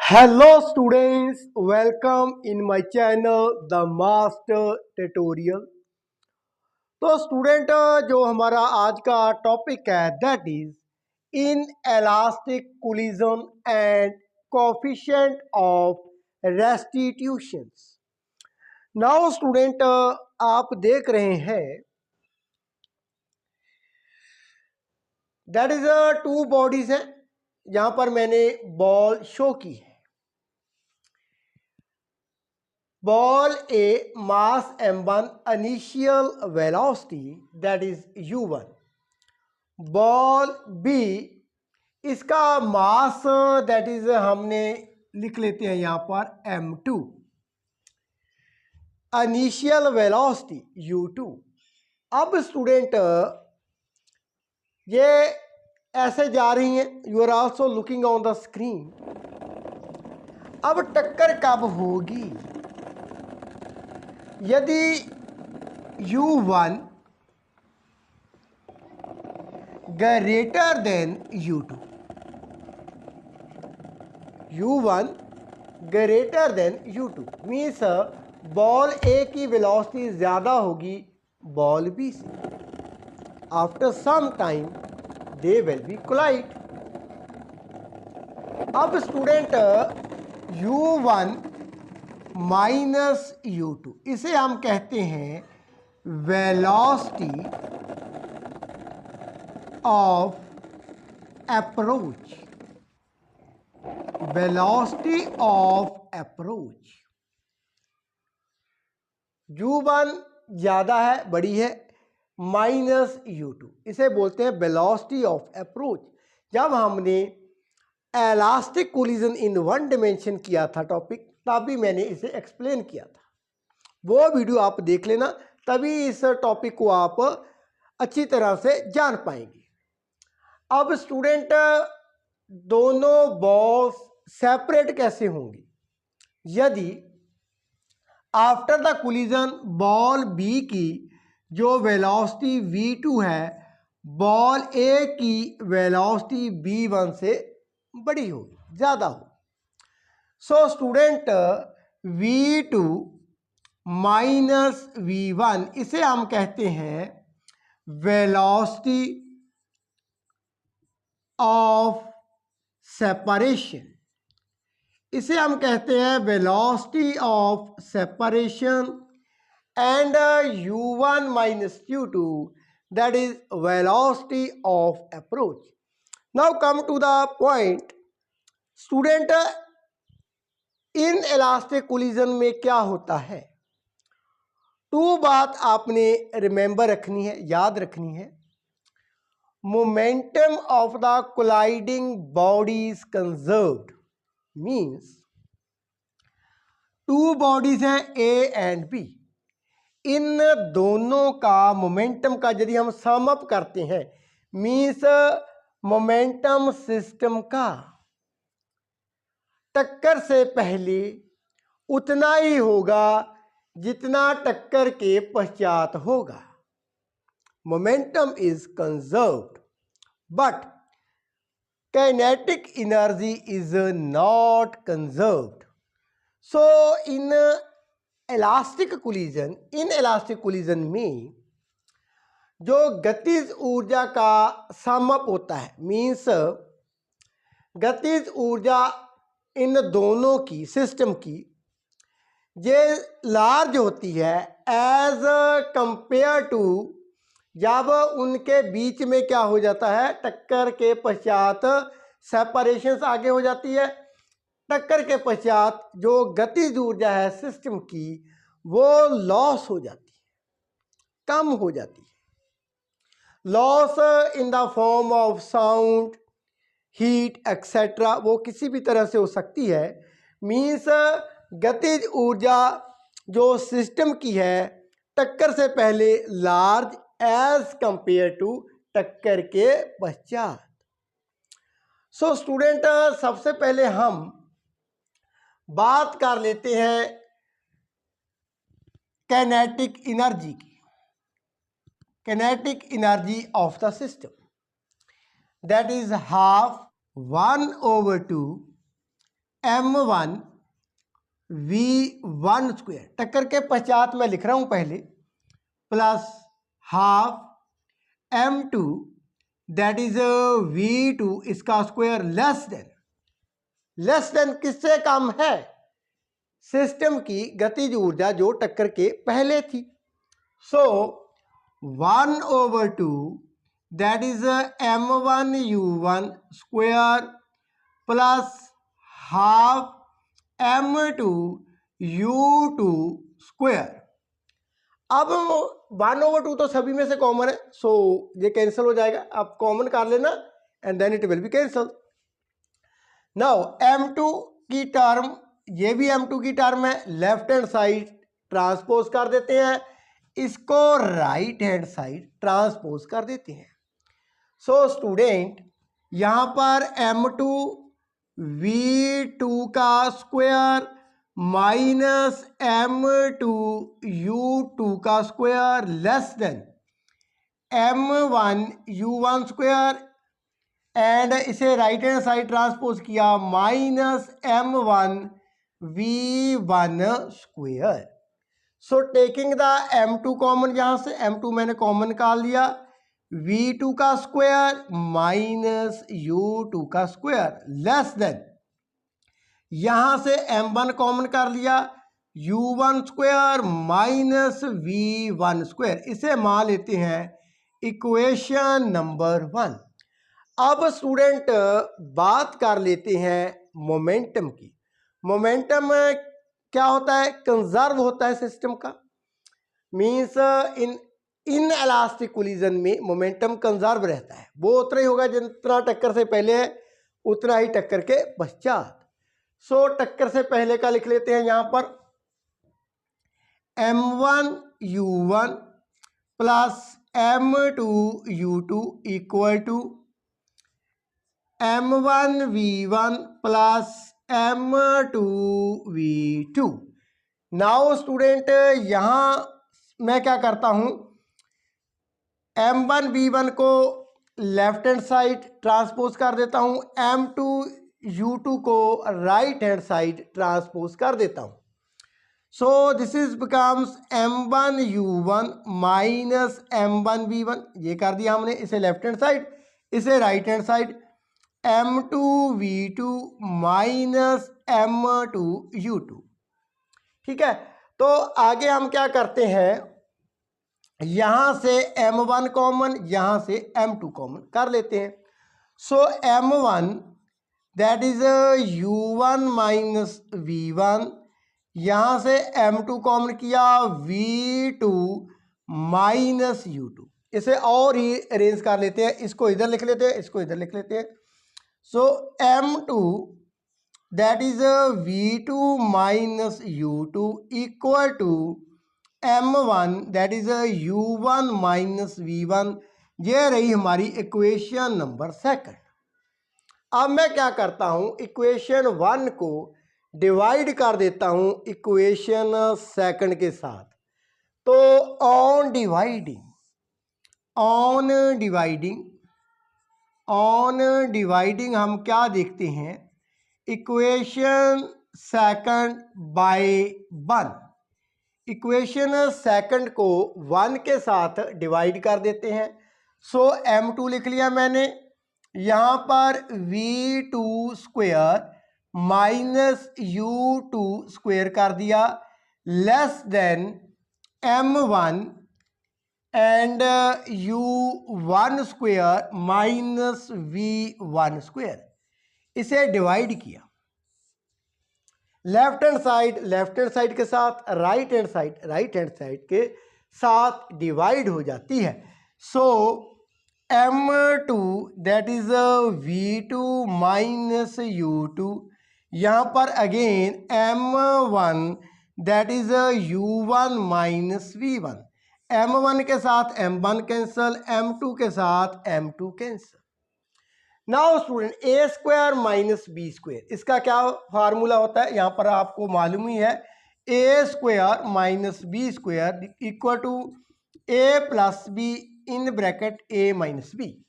Hello students, welcome in my channel The Master Tutorial। तो student जो हमारा आज का टॉपिक है that is inelastic collision and coefficient of restitutions. Now student आप देख रहे हैं दैट इज टू बॉडीज हैं। यहाँ पर मैंने बॉल शो की है। Ball A mass m1, initial velocity that is u1। Ball B इसका मास दैट इज हमने लिख लेते हैं यहाँ पर m2, इनिशियल वेलोसिटी u2। अब स्टूडेंट ये ऐसे जा रही हैं, you are also looking on the screen. अब टक्कर कब होगी? यदि u1 greater than u2, u1 greater than u2 means ball A की वेलोसिटी ज़्यादा होगी बॉल बी से। After some time they will be collide. अब स्टूडेंट u1 माइनस u2 इसे हम कहते हैं velocity of approach. Velocity of approach u1 ज़्यादा है, बड़ी है, माइनस u2 इसे बोलते हैं वेलोसिटी ऑफ अप्रोच। जब हमने elastic collision in one dimension किया था टॉपिक, तभी मैंने इसे एक्सप्लेन किया था। वो वीडियो आप देख लेना, तभी इस टॉपिक को आप अच्छी तरह से जान पाएंगे। अब स्टूडेंट दोनों बॉल्स सेपरेट कैसे होंगी? यदि after the collision ball B की जो वेलोसिटी v2 है, बॉल ए की वेलोसिटी v1 से बड़ी होगी, ज़्यादा होगी। So student v2 minus v1 इसे हम कहते हैं वेलोसिटी ऑफ सेपरेशन। इसे हम कहते हैं velocity of separation and u1 minus u2 that is velocity of approach. Now come to the point student, inelastic collision में क्या होता है? टू बात आपने रिमेंबर रखनी है, याद रखनी है। Momentum of the colliding bodies conserved means two bodies हैं ए एंड बी, इन दोनों का मोमेंटम का यदि हम सम अप करते हैं मींस मोमेंटम सिस्टम का टक्कर से पहले उतना ही होगा जितना टक्कर के पश्चात होगा। Momentum is conserved but kinetic energy is not conserved. So in elastic collision में जो गतिज ऊर्जा का सम अप होता है मींस गतिज ऊर्जा इन दोनों की सिस्टम की ये लार्ज होती है एज कंपेयर टू जब उनके बीच में क्या हो जाता है, टक्कर के पश्चात सेपरेशंस आगे हो जाती है। टक्कर के पश्चात जो गतिज ऊर्जा है सिस्टम की वो लॉस हो जाती है, कम हो जाती है। Loss in the form of sound, heat etcetera, वो किसी भी तरह से हो सकती है। मीन्स गतिज ऊर्जा जो सिस्टम की है टक्कर से पहले लार्ज एज कंपेयर टू टक्कर के पश्चात। सो स्टूडेंट सबसे पहले हम बात कर लेते हैं काइनेटिक एनर्जी की। Kinetic energy of the system that is half 1/2 m1 v1 square, टक्कर के पश्चात मैं लिख रहा हूं पहले, plus half m2 that is v2 इसका स्क्वायर लेस देन किससे कम है? सिस्टम की गतिज ऊर्जा जो टक्कर के पहले थी। सो 1/2 that is m1 u1 square plus half m2 u2 square. अब 1/2 तो सभी में से कॉमन है, सो ये कैंसिल हो जाएगा, आप कॉमन कर लेना and then it will be cancel. Now m2 की टर्म, ये भी m2 की टर्म है, लेफ्ट हैंड साइड ट्रांसपोज कर देते हैं, इसको राइट हैंड साइड ट्रांसपोज कर देते हैं। सो स्टूडेंट यहां पर m2 v2 का स्क्वायर माइनस m2 u2 का square less than m1 u1 square, and इसे राइट हैंड साइड ट्रांसपोज किया minus m1 v1 square. So taking the m2 common, यहां से m2 मैंने कॉमन निकाल लिया, v2 का स्क्वायर माइनस u2 का स्क्वायर लेस देन, यहां से m1 कॉमन कर लिया, u1 square minus v1 square, इसे मान लेते हैं इक्वेशन नंबर 1। अब स्टूडेंट बात कर लेते हैं मोमेंटम की। मोमेंटम क्या होता है? कंजर्व होता है सिस्टम का, मींस इन इलास्टिक कोलिजन में मोमेंटम कंजर्व रहता है, वो उतना ही होगा जितना टक्कर से पहले है उतना ही टक्कर के पश्चात। सो टक्कर से पहले का लिख लेते हैं यहां पर m1 u1 plus m2 u2 equal to m1 v1 plus m2 v2। Now student यहां मैं क्या करता हूं, m1 v1 को लेफ्ट हैंड साइड ट्रांसपोज कर देता हूं, m2 u2 को राइट हैंड साइड ट्रांसपोज कर देता हूं। So this is becomes m1 u1 minus m1 v1, ये कर दिया हमने, इसे लेफ्ट हैंड साइड इसे right hand side, m2 v2 minus m2 u2। ठीक है, तो आगे हम क्या करते हैं, यहां से m1 कॉमन, यहां से m2 कॉमन कर लेते हैं। सो m1 that is u1 minus v1, यहां से m2 कॉमन किया v2 माइनस u2, इसे और ही अरेंज कर लेते हैं, इसको इधर लिख लेते हैं, इसको इधर लिख लेते हैं। So m2 that is v2 minus u2 equal to m1 that is u1 minus v1। ये रही हमारी इक्वेशन नंबर 2। अब मैं क्या करता हूं, इक्वेशन 1 को डिवाइड कर देता हूं इक्वेशन 2 के साथ। तो ऑन डिवाइडिंग हम क्या देखते हैं, इक्वेशन 2 बाय 1, इक्वेशन 2 को 1 के साथ डिवाइड कर देते हैं। सो m2 लिख लिया मैंने, यहाँ पर v2 square minus u2 square कर दिया less than m1 and u1 square minus v1 square, इसे डिवाइड किया, लेफ्ट हैंड साइड के साथ राइट हैंड साइड के साथ डिवाइड हो जाती है। सो m2 that is v2 minus u2, यहाँ पर again m1 that is u1 minus v1, m1 के साथ m1 कैंसल, m2 के साथ m2 कैंसल। नाउ स्टूडेंट ए स्क्वायर माइनस बी स्क्वायर, इसका क्या फार्मूला होता है, यहाँ पर आपको मालूम ही है, A square minus B square equal to A plus B in bracket A minus B.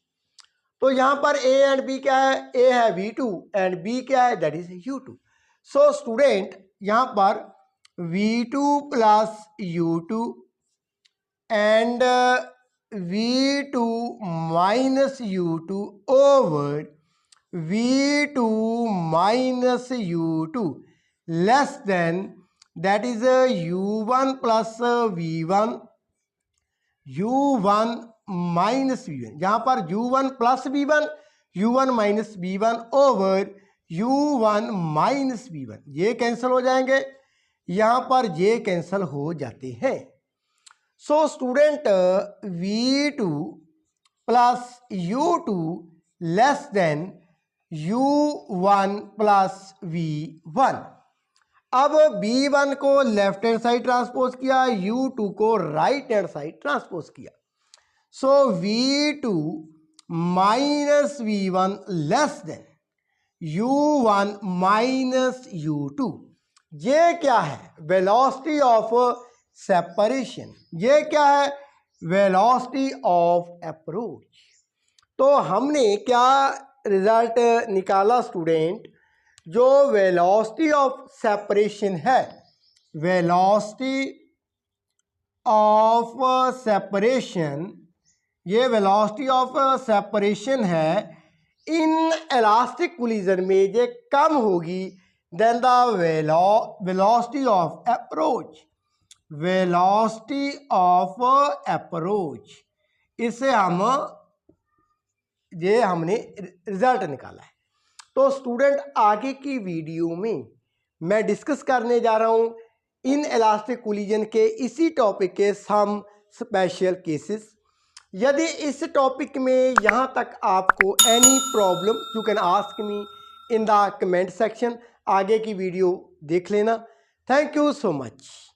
तो यहाँ पर ए एंड बी क्या है, ए है v2 एंड बी क्या है that is u2। So student यहाँ पर v2 plus u2 and v2 minus u2 over v2 minus u2 less than that is u1 plus v1 u1 minus v1, जहां पर u1 plus v1 u1 minus v1 over u1 minus v1, ये cancel हो जाएंगे, यहां पर ये cancel हो जाते हैं। So student v2 plus u2 less than u1 plus v1। अब v1 को लेफ्ट हैंड साइड ट्रांसपोज किया, u2 को राइट हैंड साइड ट्रांसपोज किया। So v2 minus v1 less than u1 minus u2। ये क्या है? Velocity of separation. ये क्या है? Velocity of approach. तो हमने क्या रिजल्ट निकाला स्टूडेंट? जो वेलोसिटी ऑफ सेपरेशन है, वेलोसिटी ऑफ सेपरेशन, ये वेलोसिटी ऑफ सेपरेशन है इन इलास्टिक कोलिजन में ये कम होगी than the velocity of approach. Velocity of approach, इससे हमने रिजल्ट निकाला है। तो स्टूडेंट आगे की वीडियो में मैं डिस्कस करने जा रहा हूँ इन इलास्टिक कोलिजन के इसी टॉपिक के सम स्पेशल केसेस। यदि इस टॉपिक में यहाँ तक आपको any problem you can ask me in the comment section. आगे की वीडियो देख लेना। Thank you so much.